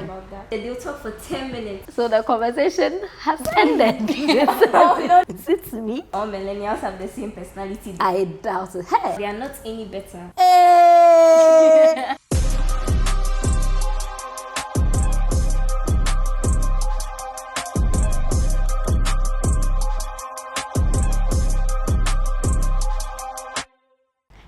about that. They'll talk for 10 minutes. So the conversation has ended. Is it me? All millennials have the same personality. I doubt it. Hey. They are not any better. Hey.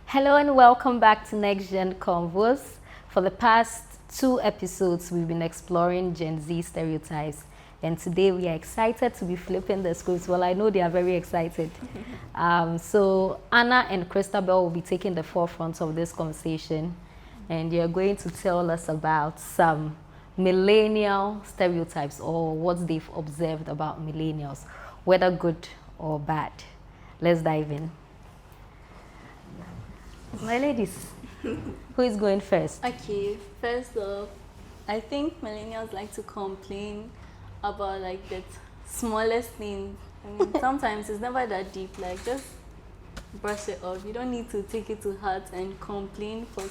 Hello and welcome back to NextGen Convos. For the past 2 episodes, we've been exploring Gen Z stereotypes, and today we are excited to be flipping the scripts. Well, I know they are very excited. So Anna and Christabel will be taking the forefront of this conversation, and you're going to tell us about some millennial stereotypes or what they've observed about millennials, whether good or bad. Let's dive in. My ladies, who is going first? Okay, first off, I think millennials like to complain about like the smallest thing. I mean, sometimes it's never that deep. Like, just brush it off. You don't need to take it to heart and complain for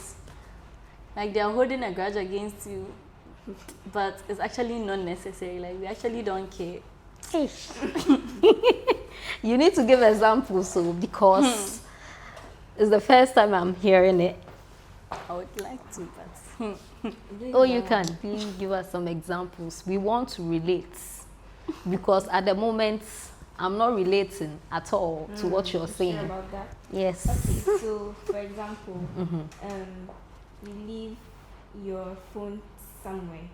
like they're holding a grudge against you, but it's actually not necessary. Like, we actually don't care. You need to give examples, so because it's the first time I'm hearing it. I would like to, but Oh, you can. Please give us some examples. We want to relate, because at the moment I'm not relating at all to what you're saying. Sure about that? Yes. Okay, so for example, you leave your phone somewhere,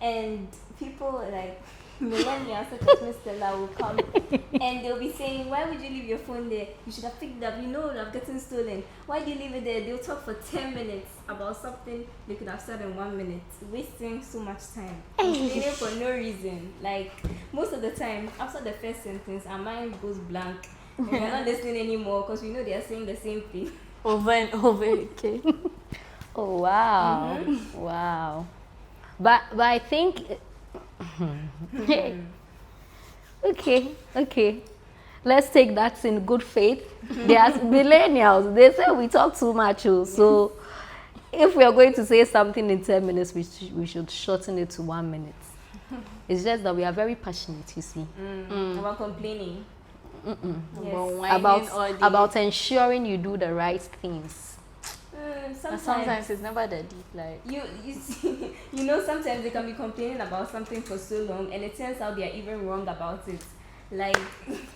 and people like millennials such as Mr. La will come and they'll be saying, why would you leave your phone there? You should have picked it up. You know it would have gotten stolen. Why do you leave it there? They'll talk for 10 minutes about something they could have said in 1 minute, wasting so much time, complaining for no reason. Like, most of the time, after the first sentence, our mind goes blank and we're not listening anymore because we know they are saying the same thing over and over again. Oh, wow. Wow. But I think okay, let's take that in good faith. They are millennials. They say we talk too much, so if we are going to say something in 10 minutes, we should shorten it to 1 minute. It's just that we are very passionate, you see. about complaining. Yes. About ensuring you do the right things. Sometimes it's never that deep. Like, you see, you know, sometimes they can be complaining about something for so long, and it turns out they are even wrong about it. Like,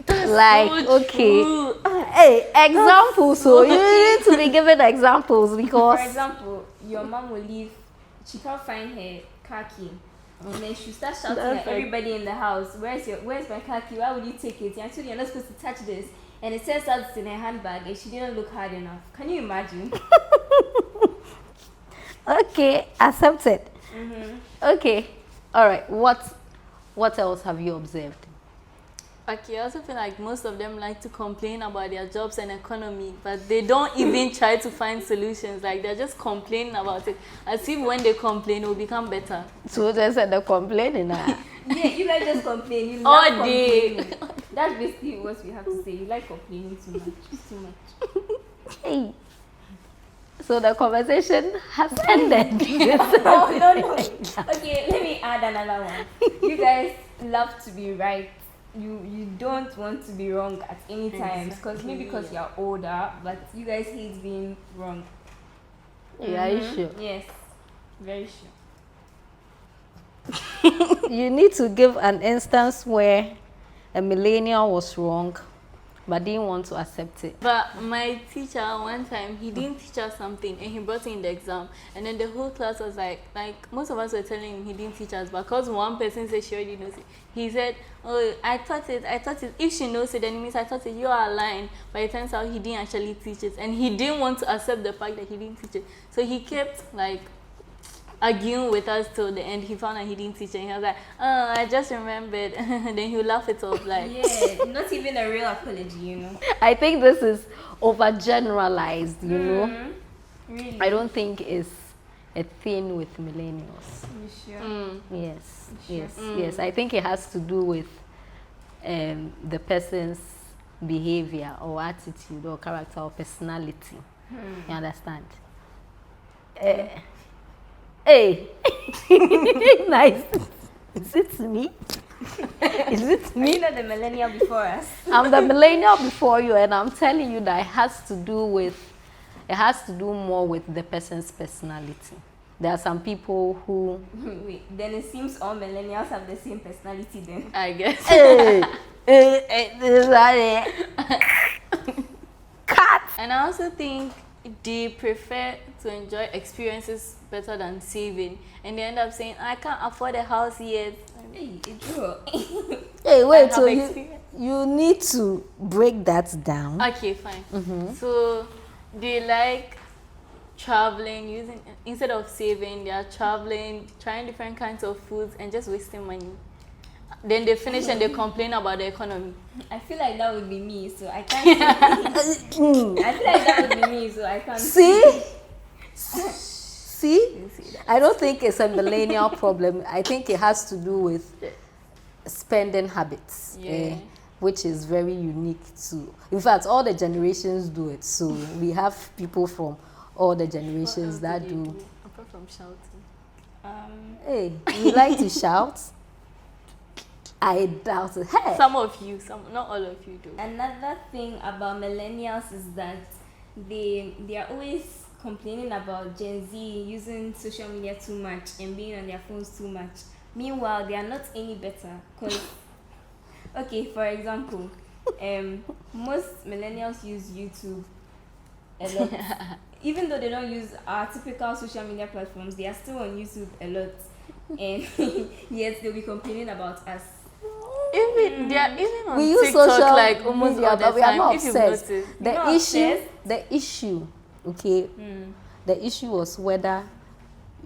so okay, true. Hey, examples. So you need to be given examples, because, for example, your mom will leave. She can't find her car key, and then she starts shouting at everybody in the house, "Where's my car key? Why would you take it? Actually, you're not supposed to touch this." And it turns out it's in her handbag, and she didn't look hard enough. Can you imagine? Okay, accepted. Okay, all right. What else have you observed? okay, I also feel like most of them like to complain about their jobs and economy, but they don't even try to find solutions. Like, they're just complaining about it, as if when they complain, it will become better. So they said they're complaining. Yeah, you guys just complain. You All love day. complaining. That's basically what we have to say. You like complaining too much. Too much. Hey. So the conversation has ended. No. Okay, let me add another one. You guys love to be right. You don't want to be wrong at any time, because maybe because you're older, but you guys hate being wrong. Yeah, are you sure? Yes, very sure. You need to give an instance where a millennial was wrong but didn't want to accept it. But my teacher, one time, he didn't teach us something, and he brought it in the exam, and then the whole class was like most of us were telling him he didn't teach us, but because one person said she already knows it, he said, "Oh, I taught it. If she knows it, then it means I taught it. You are lying." But it turns out he didn't actually teach it, and he didn't want to accept the fact that he didn't teach it. So he kept like arguing with us till the end. He found out he didn't teach it, and he was like, "Oh, I just remembered." Then he'll laugh it off, like, yeah, not even a real apology, you know. I think this is overgeneralized, you know. Really? I don't think it's a thing with millennials. You sure? Yes, Sure. yes. I think it has to do with the person's behavior or attitude or character or personality. You understand? Hey, nice. Is it me? Is it Me, not the millennial before us. I'm the millennial before you, and I'm telling you that it has to do more with the person's personality. There are some people who Wait, then it seems all millennials have the same personality then. I guess. Cut. And I also think they prefer to enjoy experiences better than saving, and they end up saying, I can't afford a house yet. Hey, it's true. Hey, wait, I so have experience. you need to break that down. Okay, fine. So they like traveling, instead of saving, they are traveling, trying different kinds of foods and just wasting money. Then they finish and they complain about the economy. I feel like that would be me, so I can't. I feel like that would be me, so I can't. See? I don't think it's a millennial problem. I think it has to do with spending habits, which is very unique to. In fact, all the generations do it. So we have people from all the generations that do. Apart from shouting. Hey, you like to shout? I doubt it. Hey. Some of you, not all of you do. Another thing about millennials is that they are always complaining about Gen Z using social media too much and being on their phones too much. Meanwhile, they are not any better. Cause, okay, for example, most millennials use YouTube a lot. Even though they don't use our typical social media platforms, they are still on YouTube a lot. And yes, they'll be complaining about us. Even they are even on We use TikTok social like almost media, all the but we are time. not If you've obsessed. noticed. The issue, okay, the issue was whether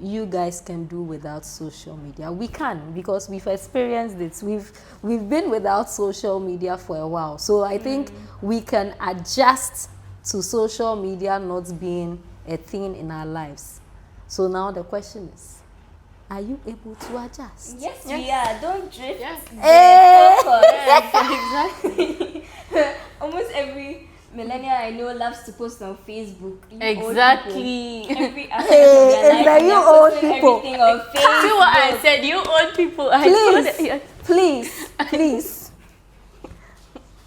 you guys can do without social media. We can, because we've experienced it. We've been without social media for a while, so I think we can adjust to social media not being a thing in our lives. So now the question is, are you able to adjust? Yes, we are. Don't drift. Yes. Exactly. Almost every millennial I know loves to post on Facebook. You Exactly. old people, every aspect of their life, like you they're old posting people. everything on Facebook. See what I said? You old people. I saw that. Yes. Please.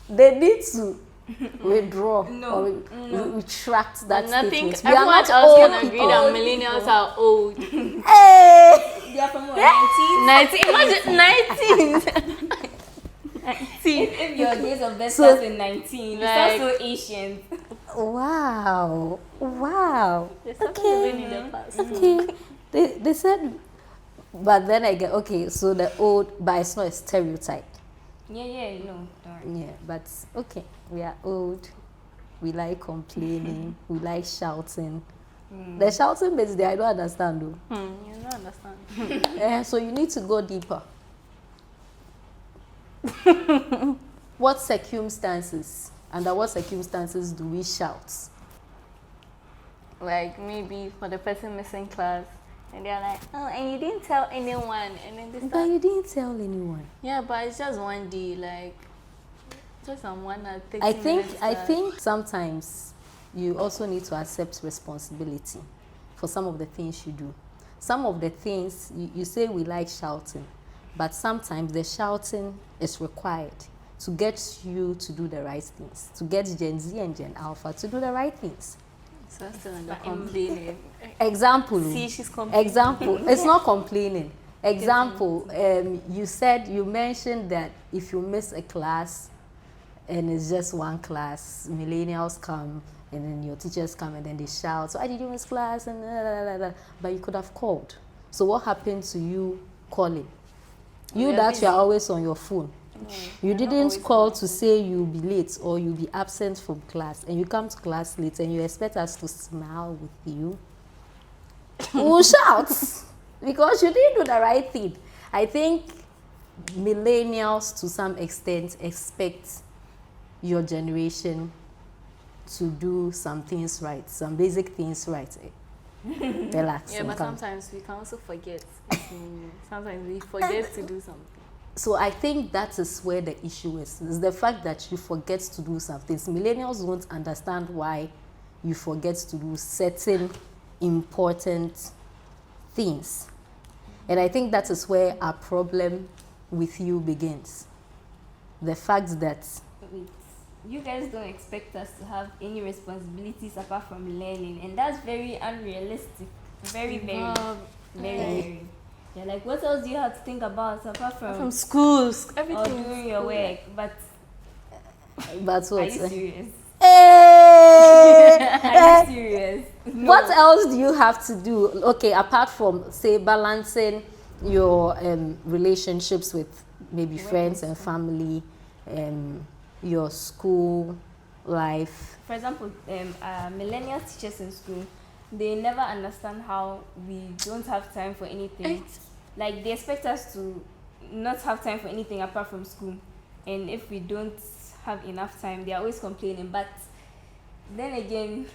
They need to withdraw or retract that Nothing. statement. We are Everyone not else old can agree people. that millennials are old. Hey! They are from what, 19? 19. Imagine 19. If your days of birth So- starts with 19, you sound Like- so Asian. Wow. They started Okay. living in the past. Okay. They said, but then I get, okay, so the old, but it's not a stereotype. Yeah, no, don't worry. Yeah, but okay, we are old. We like complaining. We like shouting. The shouting bits there, I don't understand though. You don't understand. So you need to go deeper. What circumstances? Under what circumstances do we shout? Like maybe for the person missing class, and they're like, oh, and you didn't tell anyone, and then they But start. you didn't tell anyone. Yeah, but it's just one day, like just on one at 30 I minutes, think sometimes you also need to accept responsibility for some of the things you do. Some of the things you say we like shouting, but sometimes the shouting is required to get you to do the right things, to get Gen Z and Gen Alpha to do the right things. So I'm still under complaining. Example. See, she's complaining. Example. It's not complaining. Example. You mentioned that if you miss a class and it's just one class, millennials come and then your teachers come and then they shout, so I did you miss class and but you could have called. So what happened to you calling? You We are that busy. you are always on your phone. You didn't call to say you'll be late or you'll be absent from class, and you come to class late and you expect us to smile with you. We'll shout because you didn't do the right thing. I think millennials to some extent expect your generation to do some things right, some basic things right. Relax. Yeah, and but calm. sometimes we can also forget. Sometimes we forget to do something. So I think that is where the issue is the fact that you forget to do some things. Millennials won't understand why you forget to do certain important things. And I think that is where our problem with you begins. The fact that Wait, you guys don't expect us to have any responsibilities apart from learning, and that's very unrealistic. Very, very, very. You're like, what else do you have to think about apart from schools, or everything. doing your work? But what? are you serious? Hey! Are you serious? No. What else do you have to do? Okay, apart from, say, balancing your relationships with maybe friends and family, your school life. For example, millennial teachers in school, they never understand how we don't have time for anything. Like, they expect us to not have time for anything apart from school. And if we don't have enough time, they are always complaining. But then again,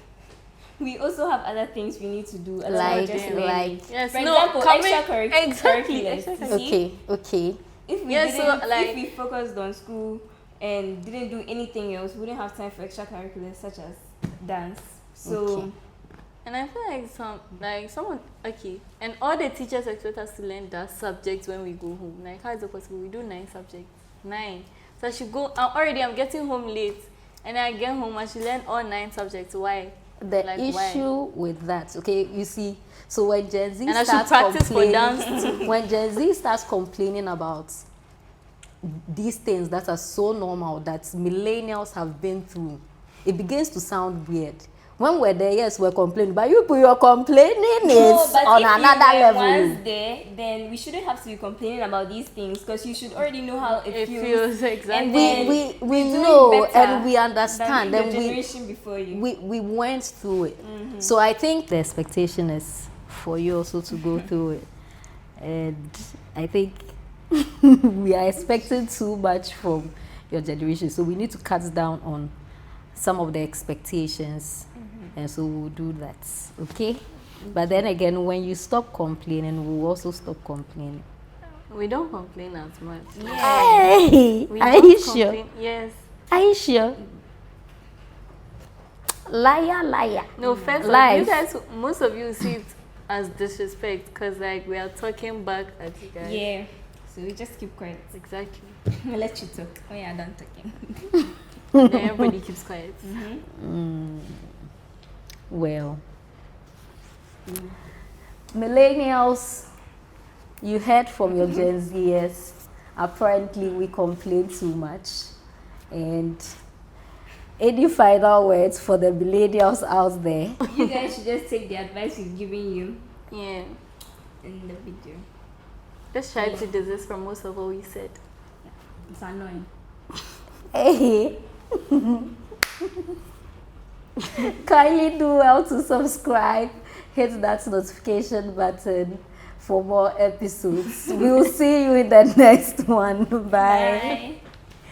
we also have other things we need to do. Like, yes, for example, extracurriculars. Exactly. Okay. If we if we focused on school and didn't do anything else, we wouldn't have time for extracurriculars such as dance. So, Okay. And I feel like someone and all the teachers expect us to learn that subjects when we go home. Like, how is it possible? We do 9 subjects. 9. So I should go. I'm getting home late, and I get home. I should learn all 9 subjects. Why? The issue with that, okay, you see, so when Gen Z and starts I should practice for complaining, dance too. when Gen Z starts complaining about these things that are so normal that millennials have been through, it begins to sound weird. When we're there, yes, we're complaining, but you're complaining is on another level. Once there, then we shouldn't have to be complaining about these things because you should already know how it feels. Exactly. And we know and we than understand. the And generation before you. we went through it. So I think the expectation is for you also to go through it. And I think we are expecting too much from your generation. So we need to cut down on some of the expectations. And so we'll do that. Okay? But then again, when you stop complaining, we'll also stop complaining. We don't complain as much. Yeah. Hey! We Are don't you sure? complain. Yes. Are you sure? Liar. No, first of all, Lies. you guys, most of you see it as disrespect because like we are talking back at you guys. Yeah. So we just keep quiet. Exactly. We'll let you talk when you're done talking. Then everybody keeps quiet. Well, millennials, you heard from your Gen Zers. Apparently, we complain too much. And any final words for the millennials out there? You guys should just take the advice we've given you Yeah. in the video. Just try to desist from most of what we said. It's annoying. Hey. Kindly do well to subscribe, hit that notification button for more episodes. We'll see you in the next one. Bye. Bye.